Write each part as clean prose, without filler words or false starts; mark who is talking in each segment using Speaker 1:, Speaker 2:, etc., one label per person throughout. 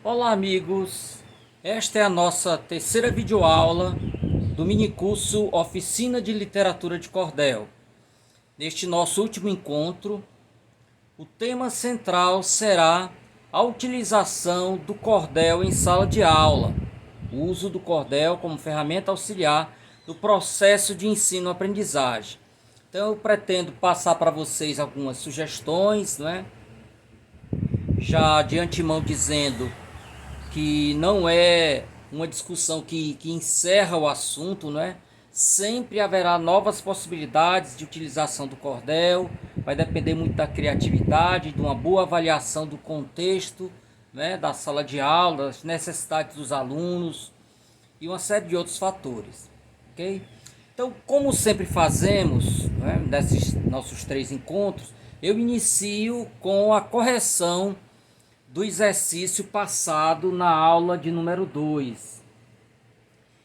Speaker 1: Olá amigos, esta é a nossa terceira videoaula do minicurso Oficina de Literatura de Cordel. Neste nosso último encontro, o tema central será a utilização do cordel em sala de aula, o uso do cordel como ferramenta auxiliar no processo de ensino-aprendizagem. Então eu pretendo passar para vocês algumas sugestões, já de antemão dizendo que não é uma discussão que encerra o assunto, Sempre haverá novas possibilidades de utilização do cordel, vai depender muito da criatividade, de uma boa avaliação do contexto, da sala de aula, das necessidades dos alunos e uma série de outros fatores, ok? Então, como sempre fazemos, nesses nossos 3 encontros, eu inicio com a correção do exercício passado na aula de número 2.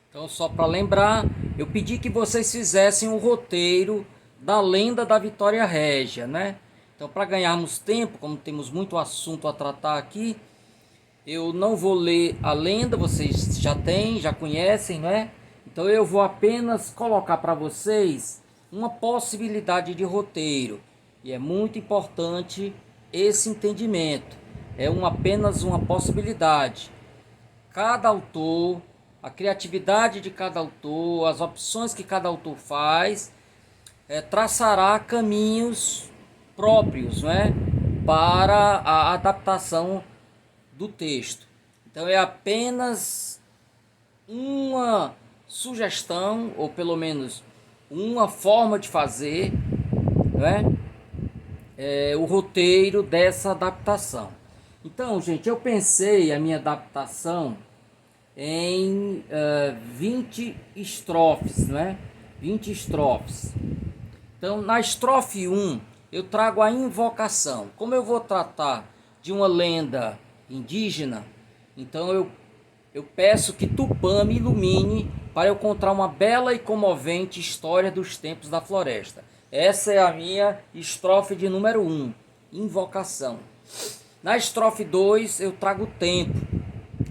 Speaker 1: Então, só para lembrar, eu pedi que vocês fizessem o roteiro da lenda da Vitória Régia, Então, para ganharmos tempo, como temos muito assunto a tratar aqui, eu não vou ler a lenda, vocês já conhecem, Então, eu vou apenas colocar para vocês uma possibilidade de roteiro. E é muito importante esse entendimento. É apenas uma possibilidade. Cada autor, a criatividade de cada autor, as opções que cada autor faz, traçará caminhos próprios, para a adaptação do texto. Então é apenas uma sugestão, ou pelo menos uma forma de fazer, o roteiro dessa adaptação. Então, gente, eu pensei a minha adaptação em 20 estrofes, 20 estrofes. Então, na estrofe 1, eu trago a invocação. Como eu vou tratar de uma lenda indígena, então eu peço que Tupã me ilumine para eu contar uma bela e comovente história dos tempos da floresta. Essa é a minha estrofe de número 1, invocação. Na estrofe 2, eu trago o tempo.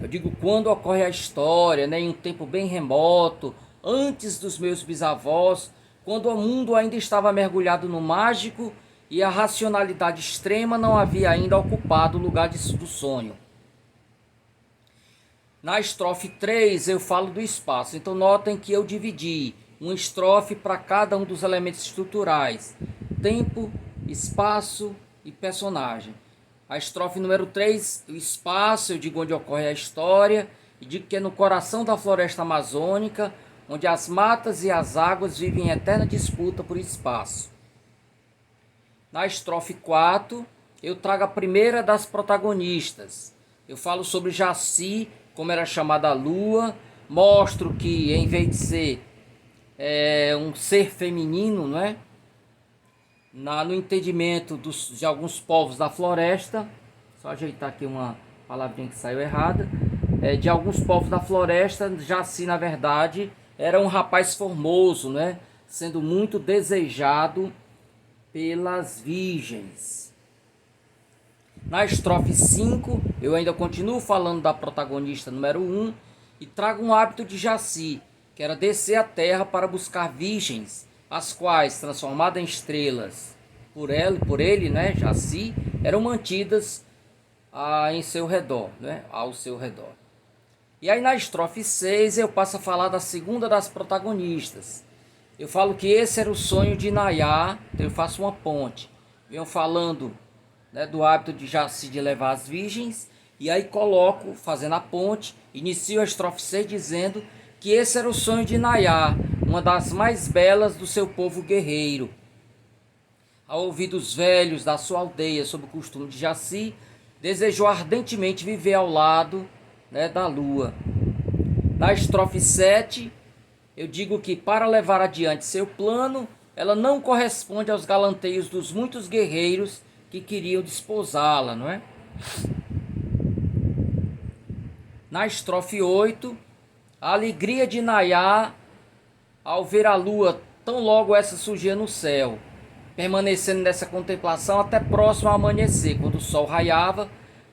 Speaker 1: Eu digo quando ocorre a história, em um tempo bem remoto, antes dos meus bisavós, quando o mundo ainda estava mergulhado no mágico e a racionalidade extrema não havia ainda ocupado o lugar do sonho. Na estrofe 3, eu falo do espaço. Então, notem que eu dividi uma estrofe para cada um dos elementos estruturais: tempo, espaço e personagem. A estrofe número 3, o espaço, eu digo onde ocorre a história, e digo que é no coração da floresta amazônica, onde as matas e as águas vivem em eterna disputa por espaço. Na estrofe 4, eu trago a primeira das protagonistas. Eu falo sobre Jaci, como era chamada a lua, mostro que em vez de ser um ser feminino, no entendimento de alguns povos da floresta, só ajeitar aqui uma palavrinha que saiu errada, de alguns povos da floresta, Jaci na verdade era um rapaz formoso, sendo muito desejado pelas virgens. Na estrofe 5, eu ainda continuo falando da protagonista número 1 e trago um hábito de Jaci, que era descer à terra para buscar virgens, as quais, transformadas em estrelas por ele, Jaci, eram mantidas em seu redor, ao seu redor. E aí na estrofe 6 eu passo a falar da segunda das protagonistas. Eu falo que esse era o sonho de Nayá, então eu faço uma ponte. Venho falando do hábito de Jaci de levar as virgens, e aí coloco, fazendo a ponte, inicio a estrofe 6 dizendo que esse era o sonho de Nayá, uma das mais belas do seu povo guerreiro. Ao ouvir dos velhos da sua aldeia sobre o costume de Jaci, desejou ardentemente viver ao lado da lua. Na estrofe 7, eu digo que para levar adiante seu plano, ela não corresponde aos galanteios dos muitos guerreiros que queriam desposá-la, Na estrofe 8, a alegria de Nayá ao ver a lua tão logo essa surgia no céu, permanecendo nessa contemplação até próximo ao amanhecer, quando o sol raiava,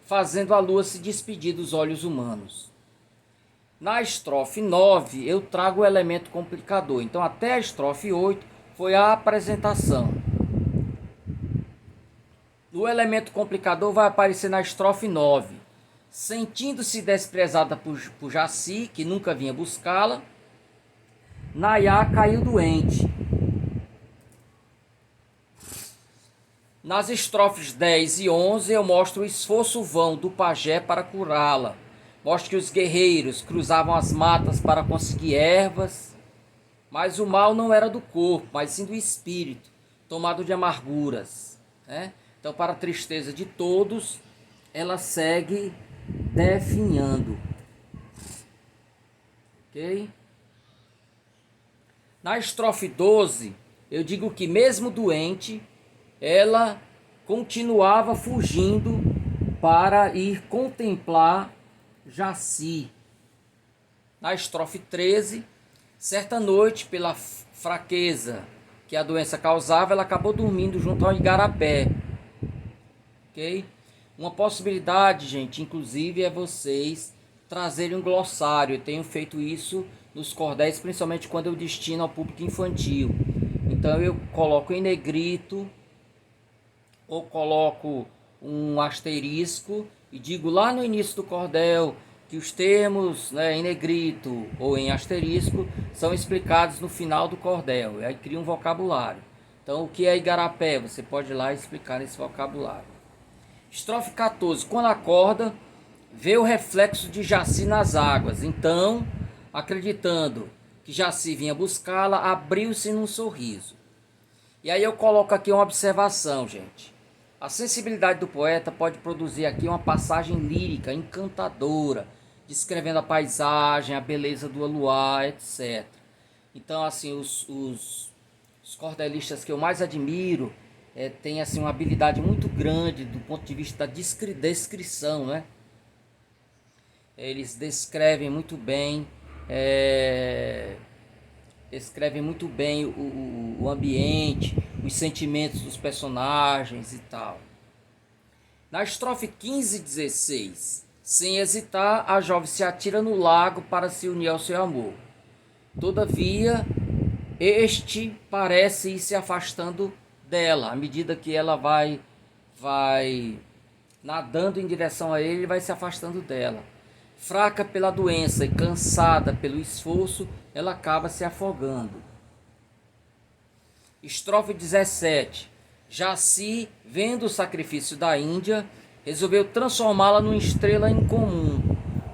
Speaker 1: fazendo a lua se despedir dos olhos humanos. Na estrofe 9, eu trago o elemento complicador. Então, até a estrofe 8 foi a apresentação. O elemento complicador vai aparecer na estrofe 9. Sentindo-se desprezada por Jaci, que nunca vinha buscá-la, Nayá caiu doente. Nas estrofes 10 e 11, eu mostro o esforço vão do pajé para curá-la. Mostro que os guerreiros cruzavam as matas para conseguir ervas, mas o mal não era do corpo, mas sim do espírito, tomado de amarguras, né? Então, para a tristeza de todos, ela segue definhando. Ok? Na estrofe 12, eu digo que mesmo doente, ela continuava fugindo para ir contemplar Jaci. Na estrofe 13, certa noite, pela fraqueza que a doença causava, ela acabou dormindo junto ao igarapé. Ok? Uma possibilidade, gente, inclusive, é vocês trazerem um glossário. Eu tenho feito isso nos cordéis, principalmente quando eu destino ao público infantil. Então eu coloco em negrito ou coloco um asterisco e digo lá no início do cordel que os termos, né, em negrito ou em asterisco são explicados no final do cordel. E aí cria um vocabulário. Então, o que é igarapé? Você pode ir lá explicar nesse vocabulário. Estrofe 14. Quando acorda, vê o reflexo de Jaci nas águas. Então, acreditando que Jaci vinha buscá-la, abriu-se num sorriso. E aí eu coloco aqui uma observação, gente. A sensibilidade do poeta pode produzir aqui uma passagem lírica, encantadora, descrevendo a paisagem, a beleza do luar, etc. Então, assim, os cordelistas que eu mais admiro têm assim, uma habilidade muito grande do ponto de vista da descrição, né? Eles descrevem muito bem, o ambiente, os sentimentos dos personagens e tal. Na estrofe 15 e 16, sem hesitar, a jovem se atira no lago para se unir ao seu amor. Todavia, este parece ir se afastando dela. À medida que ela vai nadando em direção a ele, vai se afastando dela. Fraca pela doença e cansada pelo esforço, ela acaba se afogando. Estrofe 17. Jaci, vendo o sacrifício da Índia, resolveu transformá-la numa estrela incomum.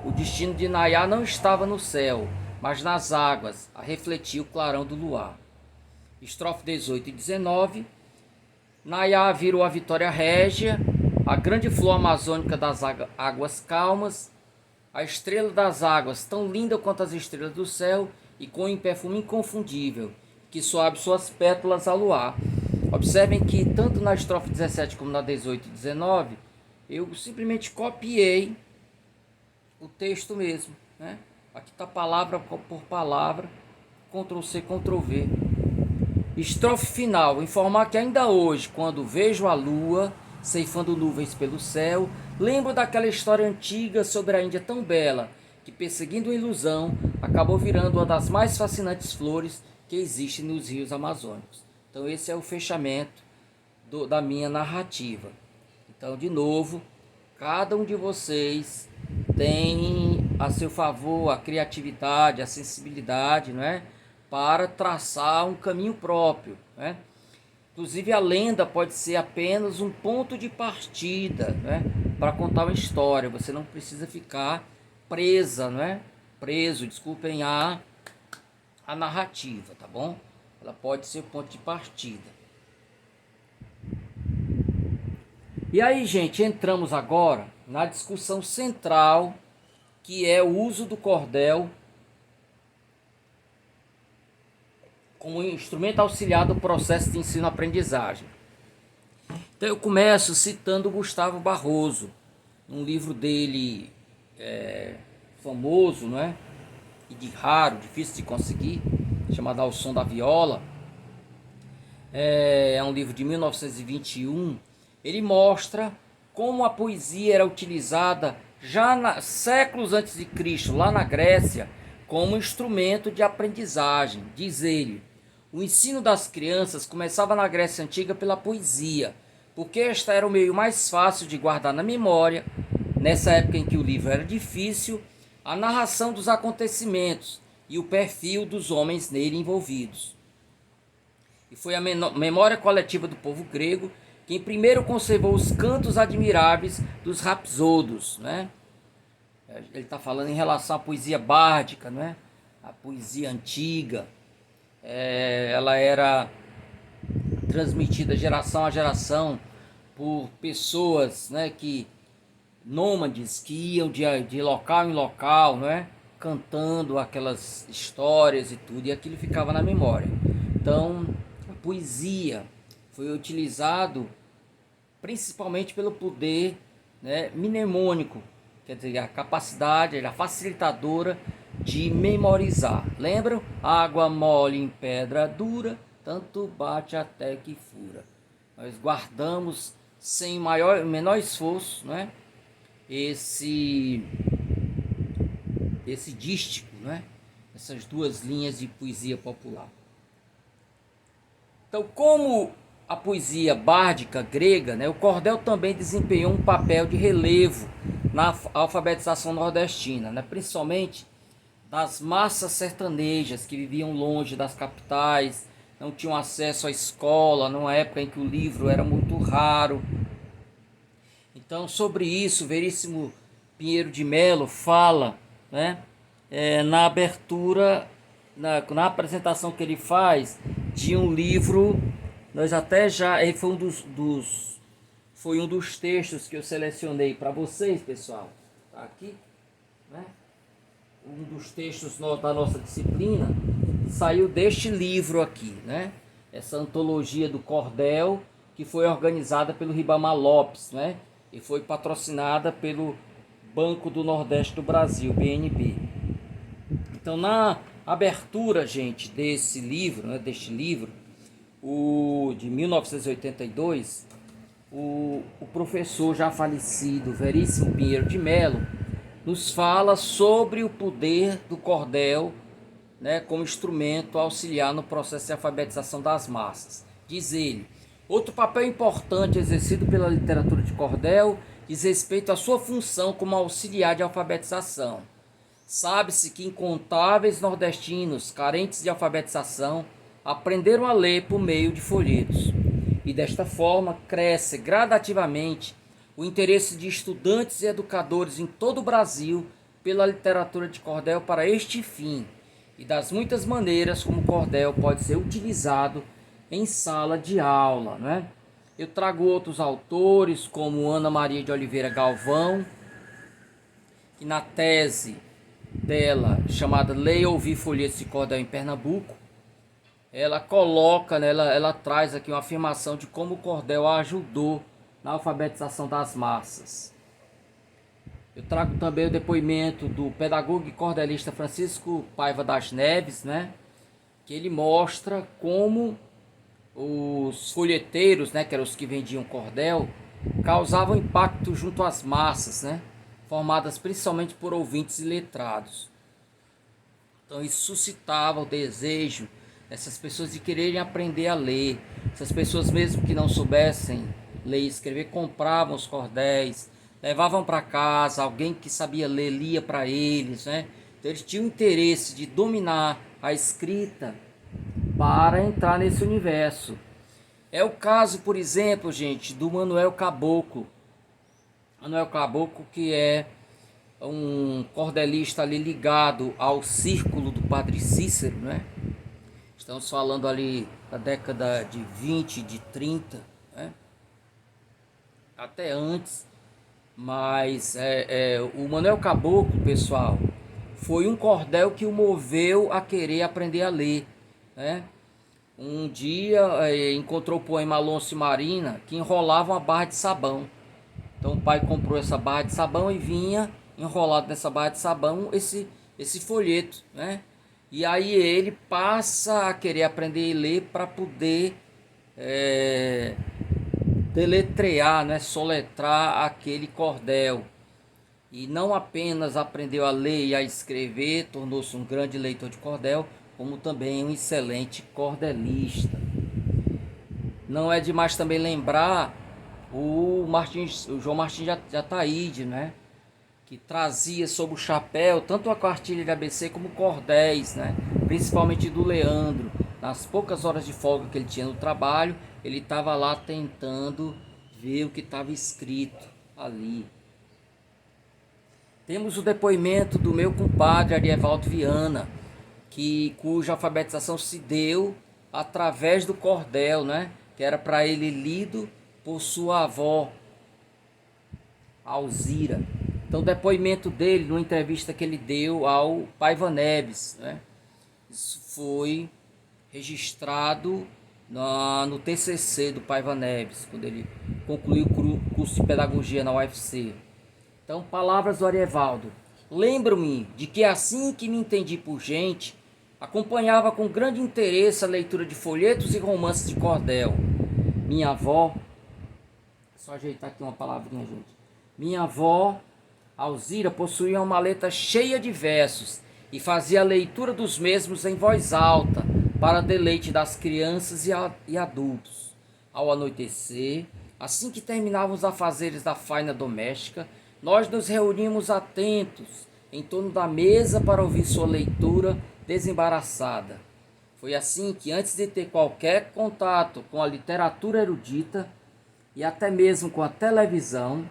Speaker 1: O destino de Nayá não estava no céu, mas nas águas, a refletir o clarão do luar. Estrofe 18 e 19. Nayá virou a Vitória Régia, a grande flor amazônica das águas calmas, a estrela das águas, tão linda quanto as estrelas do céu e com um perfume inconfundível, que sobe suas pétalas ao luar. Observem que tanto na estrofe 17 como na 18 e 19, eu simplesmente copiei o texto mesmo, né? Aqui está palavra por palavra, Ctrl C, Ctrl V. Estrofe final, informar que ainda hoje, quando vejo a lua ceifando nuvens pelo céu, lembro daquela história antiga sobre a Índia tão bela, que perseguindo a ilusão, acabou virando uma das mais fascinantes flores que existem nos rios amazônicos. Então esse é o fechamento da minha narrativa. Então, de novo, cada um de vocês tem a seu favor a criatividade, a sensibilidade, não é? Para traçar um caminho próprio, né? Inclusive a lenda pode ser apenas um ponto de partida, né? Para contar uma história. Você não precisa ficar presa, não é? Preso, desculpem, a narrativa, tá bom? Ela pode ser o ponto de partida. E aí, gente, entramos agora na discussão central, que é o uso do cordel como instrumento auxiliar do processo de ensino-aprendizagem. Então eu começo citando Gustavo Barroso, num livro dele famoso, não é? E de raro, difícil de conseguir, chamado Ao Som da Viola. É um livro de 1921. Ele mostra como a poesia era utilizada já séculos antes de Cristo, lá na Grécia, como instrumento de aprendizagem. Diz ele, o ensino das crianças começava na Grécia Antiga pela poesia, porque esta era o meio mais fácil de guardar na memória, nessa época em que o livro era difícil, a narração dos acontecimentos e o perfil dos homens nele envolvidos. E foi a memória coletiva do povo grego quem primeiro conservou os cantos admiráveis dos rapsodos, né? Ele está falando em relação à poesia bárdica, né? A poesia antiga. Ela era transmitida geração a geração por pessoas, né, nômades que iam de local em local, né, cantando aquelas histórias e tudo, e aquilo ficava na memória. Então, a poesia foi utilizado principalmente pelo poder, né, mnemônico, quer dizer, a capacidade, a facilitadora de memorizar. Lembram? Água mole em pedra dura, tanto bate até que fura. Nós guardamos sem menor esforço, né, esse dístico, né, essas duas linhas de poesia popular. Então, como a poesia bárdica grega, né, o cordel também desempenhou um papel de relevo na alfabetização nordestina, né, principalmente das massas sertanejas que viviam longe das capitais, não tinham acesso à escola, numa época em que o livro era muito raro. Então, sobre isso, Veríssimo Pinheiro de Melo fala, né, na abertura, na apresentação que ele faz de um livro. Nós até já, ele foi um dos textos que eu selecionei para vocês, pessoal. Tá aqui, né? Um dos textos da nossa disciplina saiu deste livro aqui, né? Essa antologia do cordel, que foi organizada pelo Ribamar Lopes, né? E foi patrocinada pelo Banco do Nordeste do Brasil, BNB. Então, na abertura, gente, desse livro, né, de 1982, o professor já falecido Veríssimo Pinheiro de Melo nos fala sobre o poder do cordel, né, como instrumento auxiliar no processo de alfabetização das massas. Diz ele, outro papel importante exercido pela literatura de cordel diz respeito à sua função como auxiliar de alfabetização. Sabe-se que incontáveis nordestinos carentes de alfabetização aprenderam a ler por meio de folhetos. E desta forma cresce gradativamente o interesse de estudantes e educadores em todo o Brasil pela literatura de cordel para este fim, e das muitas maneiras como o cordel pode ser utilizado em sala de aula, né? Eu trago outros autores, como Ana Maria de Oliveira Galvão, que na tese dela, chamada Ler e Ouvir Folhetos de Cordel em Pernambuco, ela coloca, né, ela traz aqui uma afirmação de como o cordel a ajudou na alfabetização das massas. Eu trago também o depoimento do pedagogo e cordelista Francisco Paiva das Neves, né, que ele mostra como os folheteiros, né, que eram os que vendiam cordel, causavam impacto junto às massas, né, formadas principalmente por ouvintes iletrados. Então isso suscitava o desejo dessas pessoas de quererem aprender a ler. Essas pessoas, mesmo que não soubessem ler e escrever, compravam os cordéis, levavam para casa, alguém que sabia ler lia para eles, né? Então eles tinham interesse de dominar a escrita para entrar nesse universo. É o caso, por exemplo, gente, do Manuel Caboclo. Manuel Caboclo, que é um cordelista ali ligado ao círculo do Padre Cícero, né? Estamos falando ali da década de 20, de 30, né? Até antes. Mas o Manuel Caboclo, pessoal, foi um cordel que o moveu a querer aprender a ler, né? Um dia encontrou o poema Alonso e Marina, que enrolava uma barra de sabão. Então o pai comprou essa barra de sabão e vinha enrolado nessa barra de sabão esse folheto, né? E aí ele passa a querer aprender a ler para poder deletrear, né, soletrar aquele cordel. E não apenas aprendeu a ler e a escrever, tornou-se um grande leitor de cordel, como também um excelente cordelista. Não é demais também lembrar o João Martins de Ataíde, né? Que trazia sob o chapéu tanto a cartilha de ABC como cordéis, né? Principalmente do Leandro. Nas poucas horas de folga que ele tinha no trabalho, ele estava lá tentando ver o que estava escrito ali. Temos o depoimento do meu compadre Arievaldo Viana, cuja alfabetização se deu através do cordel, né? Que era para ele lido por sua avó, Alzira. Então, o depoimento dele, numa entrevista que ele deu ao Paiva Neves, né? Isso foi registrado no TCC do Paiva Neves, quando ele concluiu o curso de pedagogia na UFC. Então, palavras do Arievaldo. Lembro-me de que assim que me entendi por gente, acompanhava com grande interesse a leitura de folhetos e romances de cordel. Minha avó, só ajeitar aqui uma palavrinha, gente. Minha avó, Alzira, possuía uma maleta cheia de versos e fazia a leitura dos mesmos em voz alta, para deleite das crianças e adultos. Ao anoitecer, assim que terminavam os afazeres da faina doméstica, nós nos reuníamos atentos em torno da mesa para ouvir sua leitura desembaraçada. Foi assim que, antes de ter qualquer contato com a literatura erudita e até mesmo com a televisão,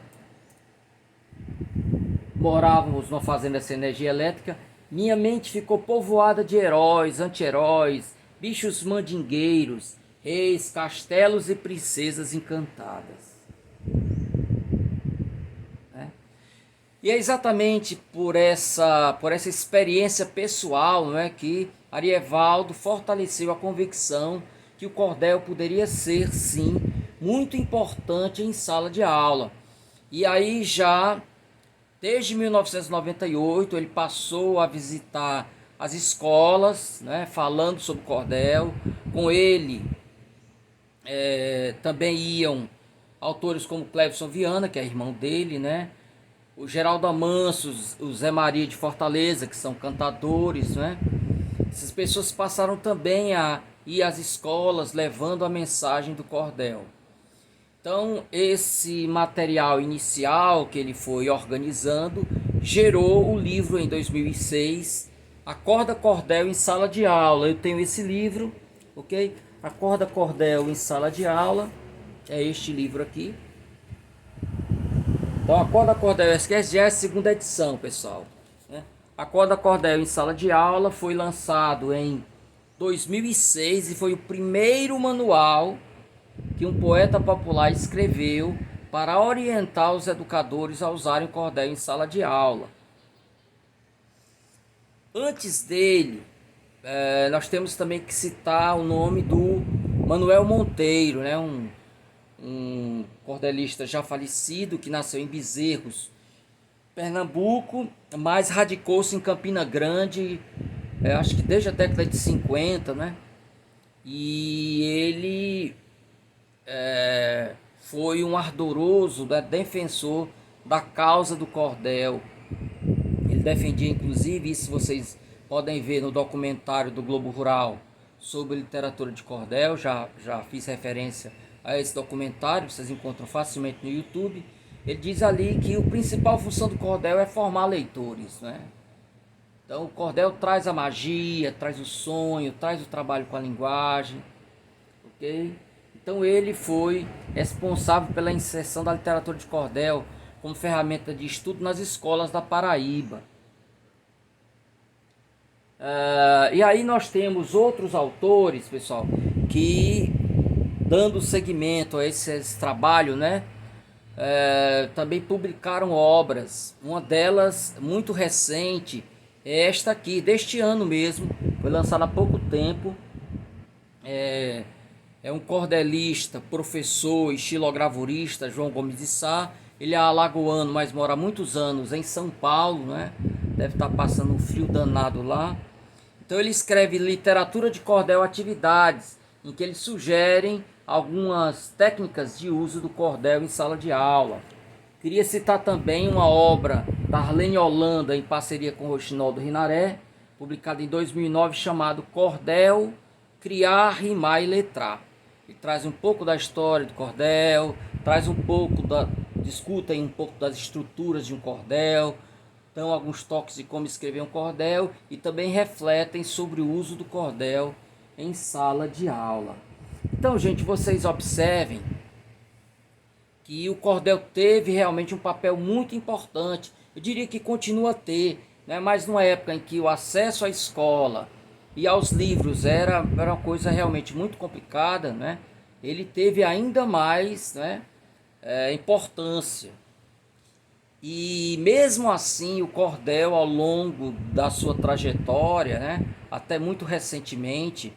Speaker 1: morávamos numa fazenda sem energia elétrica, minha mente ficou povoada de heróis, anti-heróis, bichos mandingueiros, reis, castelos e princesas encantadas. E é exatamente por essa experiência pessoal, não é, que Arievaldo fortaleceu a convicção que o cordel poderia ser, sim, muito importante em sala de aula. E aí já, desde 1998, ele passou a visitar as escolas, né, falando sobre cordel. Com ele também iam autores como Clevison Viana, que é irmão dele, né? O Geraldo Amanso, o Zé Maria de Fortaleza, que são cantadores, né? Essas pessoas passaram também a ir às escolas levando a mensagem do cordel. Então, esse material inicial que ele foi organizando gerou o livro em 2006, Acorda Cordel em Sala de Aula. Eu tenho esse livro, ok? Acorda Cordel em Sala de Aula, é este livro aqui. Então, Acorda Cordel SQS já é a segunda edição, pessoal. Acorda Cordel em Sala de Aula foi lançado em 2006 e foi o primeiro manual que um poeta popular escreveu para orientar os educadores a usarem o cordel em sala de aula. Antes dele, nós temos também que citar o nome do Manuel Monteiro, né? Um cordelista já falecido que nasceu em Bezerros, Pernambuco, mas radicou-se em Campina Grande, acho que desde a década de 50, né? E ele foi um ardoroso, né, defensor da causa do cordel. Ele defendia, inclusive, isso vocês podem ver no documentário do Globo Rural sobre literatura de cordel. Já fiz referência a esse documentário, vocês encontram facilmente no YouTube. Ele diz ali que a principal função do cordel é formar leitores, né? Então o cordel traz a magia, traz o sonho, traz o trabalho com a linguagem, ok? Então ele foi responsável pela inserção da literatura de cordel como ferramenta de estudo nas escolas da Paraíba. E aí nós temos outros autores, pessoal, que dando seguimento a esse trabalho, né? Também publicaram obras. Uma delas, muito recente, é esta aqui, deste ano mesmo, foi lançada há pouco tempo. É um cordelista, professor e estilogravurista, João Gomes de Sá. Ele é alagoano, mas mora há muitos anos em São Paulo, né? Deve estar passando um frio danado lá. Então ele escreve literatura de cordel, atividades em que eles sugerem algumas técnicas de uso do cordel em sala de aula. Queria citar também uma obra da Arlene Holanda em parceria com Rochinol do Rinaré, publicada em 2009, chamado Cordel, Criar, Rimar e Letrar. Ele traz um pouco da história do cordel, traz um pouco discutem um pouco das estruturas de um cordel, dão alguns toques de como escrever um cordel e também refletem sobre o uso do cordel em sala de aula. Então, gente, vocês observem que o cordel teve realmente um papel muito importante. Eu diria que continua a ter, né? Mas numa época em que o acesso à escola e aos livros era uma coisa realmente muito complicada, né? Ele teve ainda mais, né, importância. E mesmo assim, o cordel, ao longo da sua trajetória, né, até muito recentemente,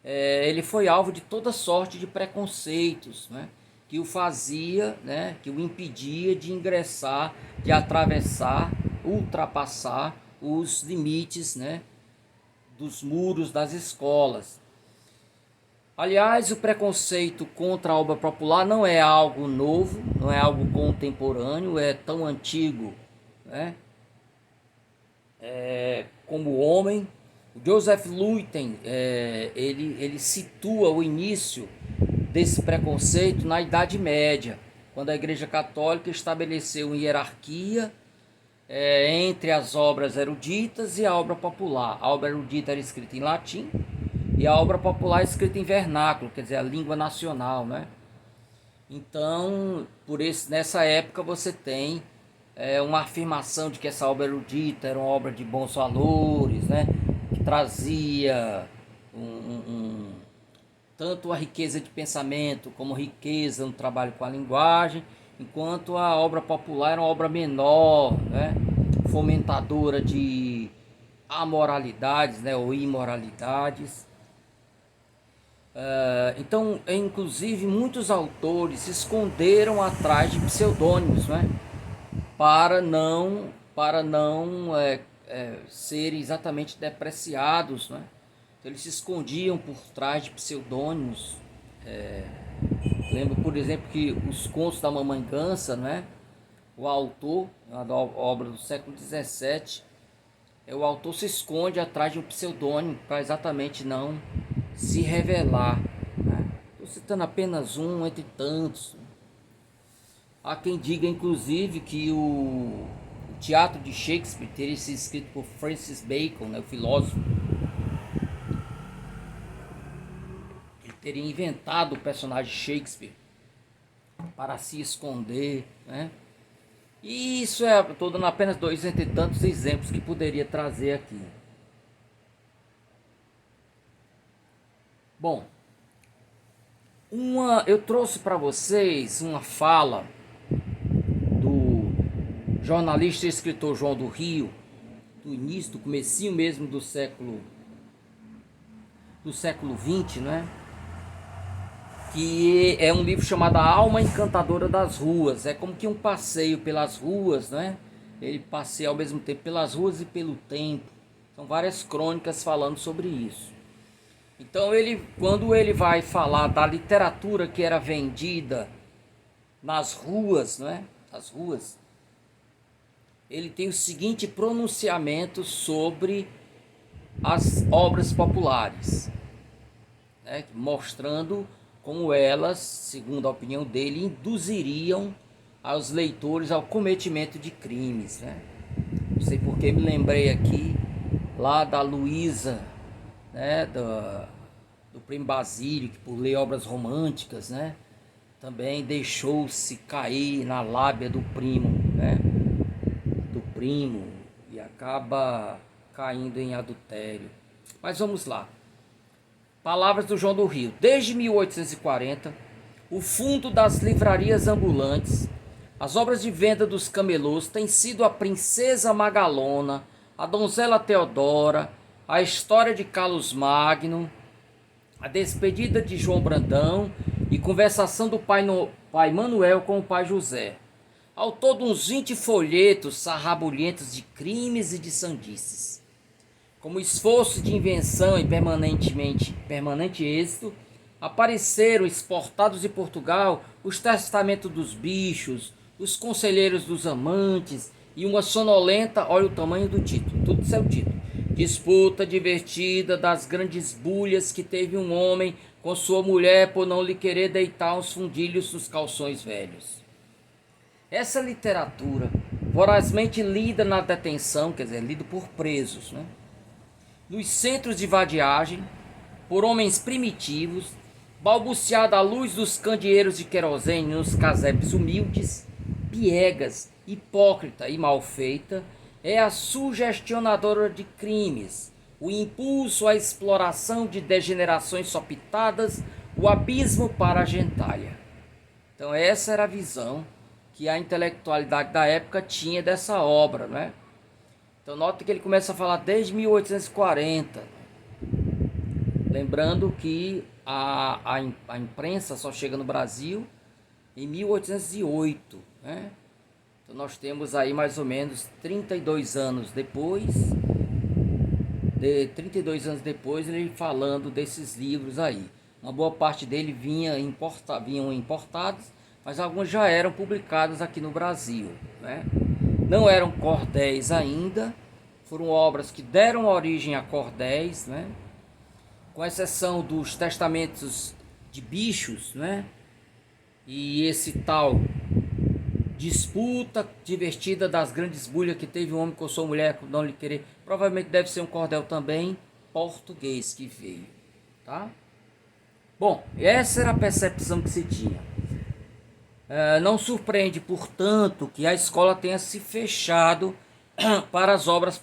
Speaker 1: ele foi alvo de toda sorte de preconceitos, né, que o fazia, né, que o impedia de ingressar, de atravessar, ultrapassar os limites, né, dos muros das escolas. Aliás, o preconceito contra a obra popular não é algo novo, não é algo contemporâneo, é tão antigo, né, como o homem. O Joseph Luiten, ele situa o início desse preconceito na Idade Média, quando a Igreja Católica estabeleceu uma hierarquia entre as obras eruditas e a obra popular. A obra erudita era escrita em latim e a obra popular é escrita em vernáculo, quer dizer, a língua nacional, né? Então, nessa época você tem uma afirmação de que essa obra erudita era uma obra de bons valores, né? Que trazia tanto a riqueza de pensamento como riqueza no trabalho com a linguagem, enquanto a obra popular era uma obra menor, né? Fomentadora de amoralidades, né? Ou imoralidades. Então, inclusive, muitos autores se esconderam atrás de pseudônimos, né? Para não serem exatamente depreciados, né? Então, eles se escondiam por trás de pseudônimos. Lembro, por exemplo, que os contos da Mamãe Gansa, né? O autor, da obra do século XVII, o autor se esconde atrás de um pseudônimo para exatamente não se revelar, né? Estou citando apenas um entre tantos. Há quem diga, inclusive, que o teatro de Shakespeare teria sido escrito por Francis Bacon, né, o filósofo. Ele teria inventado o personagem Shakespeare para se esconder, né? E isso estou dando apenas dois entre tantos exemplos que poderia trazer aqui. Bom, eu trouxe para vocês uma fala do jornalista e escritor João do Rio, do início, do comecinho mesmo do século XX, né? Que é um livro chamado A Alma Encantadora das Ruas. É como que um passeio pelas ruas, né? Ele passeia ao mesmo tempo pelas ruas e pelo tempo. São várias crônicas falando sobre isso. Então quando ele vai falar da literatura que era vendida nas ruas, né? As ruas, ele tem o seguinte pronunciamento sobre as obras populares, né? Mostrando como elas, segundo a opinião dele, induziriam aos leitores ao cometimento de crimes, né? Não sei porque me lembrei aqui lá da Luísa, né, do Primo Basílio, que por ler obras românticas, né, também deixou-se cair na lábia do primo, né, e acaba caindo em adultério. Mas vamos lá. Palavras do João do Rio. Desde 1840, o fundo das livrarias ambulantes, as obras de venda dos camelôs têm sido a Princesa Magalona, a Donzela Teodora, a História de Carlos Magno, a Despedida de João Brandão e Conversação do pai Manuel com o pai José. Ao todo uns 20 folhetos sarrabulhentos de crimes e de sandices. Como esforço de invenção e permanente êxito, apareceram exportados de Portugal os testamentos dos bichos, os conselheiros dos amantes e uma sonolenta, olha o tamanho do título, tudo isso é o título. Disputa divertida das grandes bulhas que teve um homem com sua mulher por não lhe querer deitar os fundilhos dos calções velhos. Essa literatura, vorazmente lida na detenção, quer dizer, lida por presos, né? Nos centros de vadiagem, por homens primitivos, balbuciada à luz dos candeeiros de querosene nos casebres humildes, piegas, hipócrita e mal feita, é a sugestionadora de crimes, o impulso à exploração de degenerações sopitadas, o abismo para a gentalha. Então essa era a visão que a intelectualidade da época tinha dessa obra, né? Então nota que ele começa a falar desde 1840, lembrando que a imprensa só chega no Brasil em 1808, né? Então nós temos aí mais ou menos 32 anos depois, 32 anos depois ele falando desses livros aí. Uma boa parte dele vinham importados, mas alguns já eram publicados aqui no Brasil, né? Não eram cordéis ainda, foram obras que deram origem a cordéis, né? Com exceção dos testamentos de bichos, né? E esse tal disputa divertida das grandes bulhas que teve um homem com sua mulher não lhe querer, provavelmente deve ser um cordel também português que veio, tá? Bom, essa era a percepção que se tinha. Não surpreende, portanto, que a escola tenha se fechado para as obras